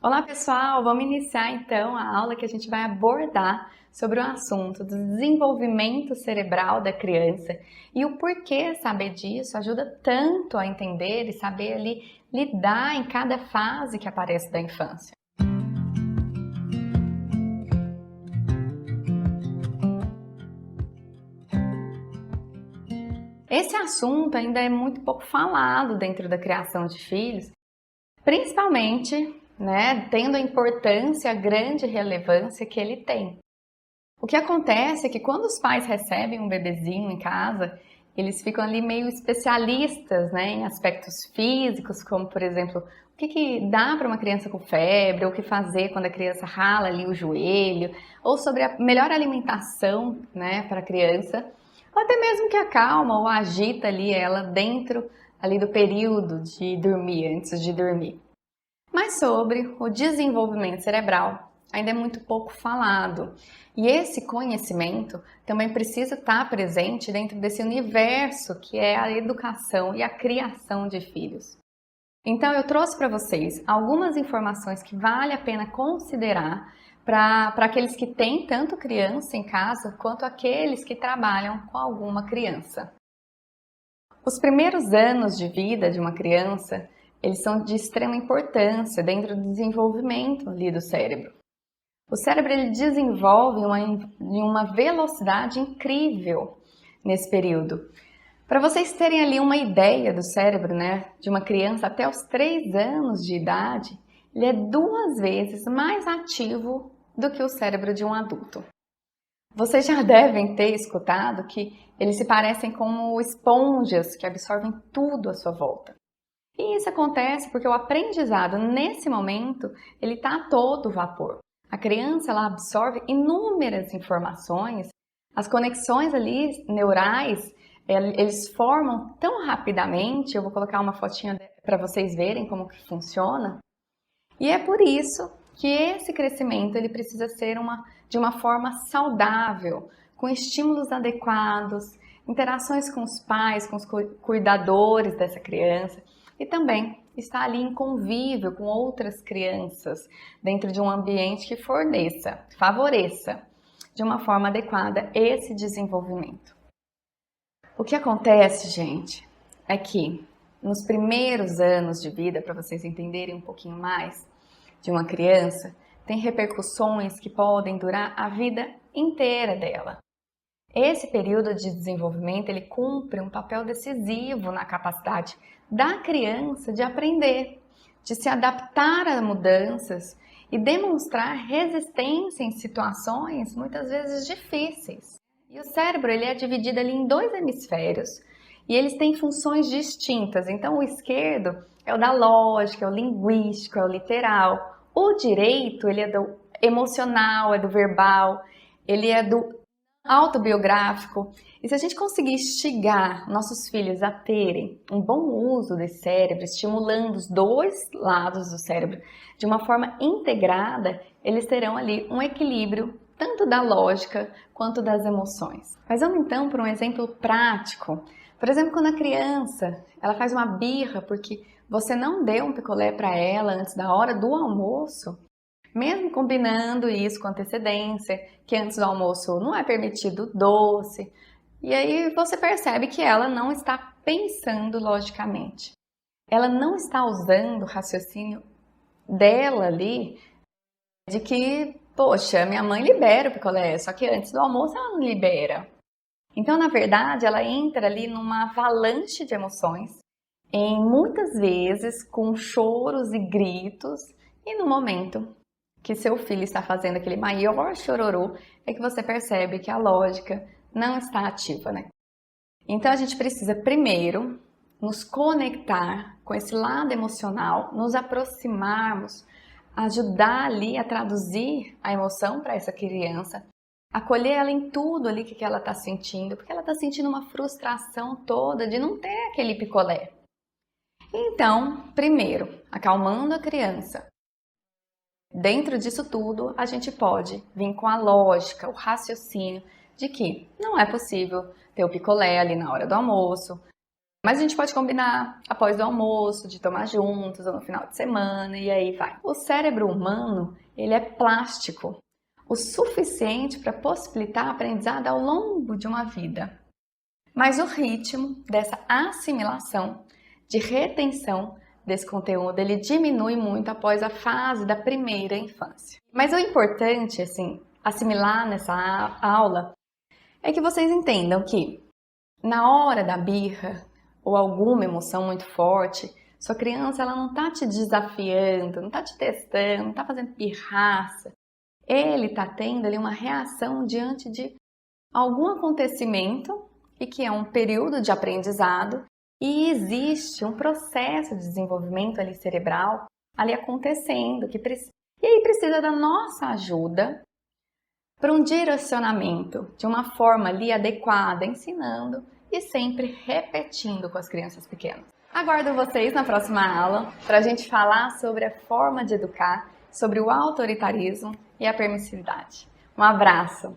Olá pessoal, vamos iniciar então a aula que a gente vai abordar sobre o assunto do desenvolvimento cerebral da criança e o porquê saber disso ajuda tanto a entender e saber ali lidar em cada fase que aparece da infância. Esse assunto ainda é muito pouco falado dentro da criação de filhos, principalmente tendo a importância, a grande relevância que ele tem. O que acontece é que quando os pais recebem um bebezinho em casa, eles ficam ali meio especialistas em aspectos físicos, como por exemplo, o que dá para uma criança com febre, ou o que fazer quando a criança rala ali o joelho, ou sobre a melhor alimentação para a criança, ou até mesmo que acalma ou agita ali ela dentro ali do período de dormir, antes de dormir. Mas sobre o desenvolvimento cerebral ainda é muito pouco falado. E esse conhecimento também precisa estar presente dentro desse universo que é a educação e a criação de filhos. Então eu trouxe para vocês algumas informações que vale a pena considerar para aqueles que têm tanto criança em casa quanto aqueles que trabalham com alguma criança. Os primeiros anos de vida de uma criança, eles são de extrema importância dentro do desenvolvimento ali do cérebro. O cérebro ele desenvolve em uma velocidade incrível nesse período. Para vocês terem ali uma ideia do cérebro de uma criança até os 3 anos de idade, ele é 2 vezes mais ativo do que o cérebro de um adulto. Vocês já devem ter escutado que eles se parecem como esponjas que absorvem tudo à sua volta. E isso acontece porque o aprendizado nesse momento ele está a todo vapor. A criança ela absorve inúmeras informações, as conexões ali neurais eles formam tão rapidamente. Eu vou colocar uma fotinha para vocês verem como que funciona. E é por isso que esse crescimento ele precisa ser de uma forma saudável, com estímulos adequados, interações com os pais, com os cuidadores dessa criança e também estar ali em convívio com outras crianças dentro de um ambiente que favoreça de uma forma adequada esse desenvolvimento. O que acontece, gente, é que nos primeiros anos de vida, para vocês entenderem um pouquinho mais de uma criança, tem repercussões que podem durar a vida inteira dela. Esse período de desenvolvimento ele cumpre um papel decisivo na capacidade da criança de aprender, de se adaptar a mudanças e demonstrar resistência em situações muitas vezes difíceis. E o cérebro ele é dividido ali em 2 hemisférios e eles têm funções distintas. Então o esquerdo é o da lógica, é o linguístico, é o literal. O direito ele é do emocional, é do verbal, ele é do autobiográfico. E se a gente conseguir instigar nossos filhos a terem um bom uso desse cérebro, estimulando os 2 lados do cérebro de uma forma integrada, eles terão ali um equilíbrio tanto da lógica quanto das emoções. Mas vamos então para um exemplo prático. Por exemplo, quando a criança ela faz uma birra porque você não deu um picolé para ela antes da hora do almoço, mesmo combinando isso com antecedência, que antes do almoço não é permitido doce, e aí você percebe que ela não está pensando logicamente. Ela não está usando o raciocínio dela ali de que, poxa, minha mãe libera o picolé, só que antes do almoço ela não libera. Então, na verdade, ela entra ali numa avalanche de emoções, muitas vezes com choros e gritos, e no momento que seu filho está fazendo aquele maior chororô, é que você percebe que a lógica não está ativa, Então a gente precisa primeiro nos conectar com esse lado emocional, nos aproximarmos, ajudar ali a traduzir a emoção para essa criança, acolher ela em tudo ali que ela está sentindo, porque ela está sentindo uma frustração toda de não ter aquele picolé. Então, primeiro, acalmando a criança. Dentro disso tudo, a gente pode vir com a lógica, o raciocínio de que não é possível ter o picolé ali na hora do almoço, Mas a gente pode combinar após o almoço, de tomar juntos ou no final de semana e aí vai. O cérebro humano, ele é plástico, o suficiente para possibilitar aprendizado ao longo de uma vida. Mas o ritmo dessa assimilação, de retenção desse conteúdo, ele diminui muito após a fase da primeira infância. Mas o importante, assim, assimilar nessa aula é que vocês entendam que na hora da birra ou alguma emoção muito forte, sua criança ela não está te desafiando, não está te testando, não está fazendo pirraça. Ele está tendo ali uma reação diante de algum acontecimento e que é um período de aprendizado e existe um processo de desenvolvimento ali cerebral ali acontecendo e aí precisa da nossa ajuda para um direcionamento de uma forma ali adequada, ensinando e sempre repetindo com as crianças pequenas. Aguardo vocês na próxima aula para a gente falar sobre a forma de educar, sobre o autoritarismo e a permissividade. Um abraço!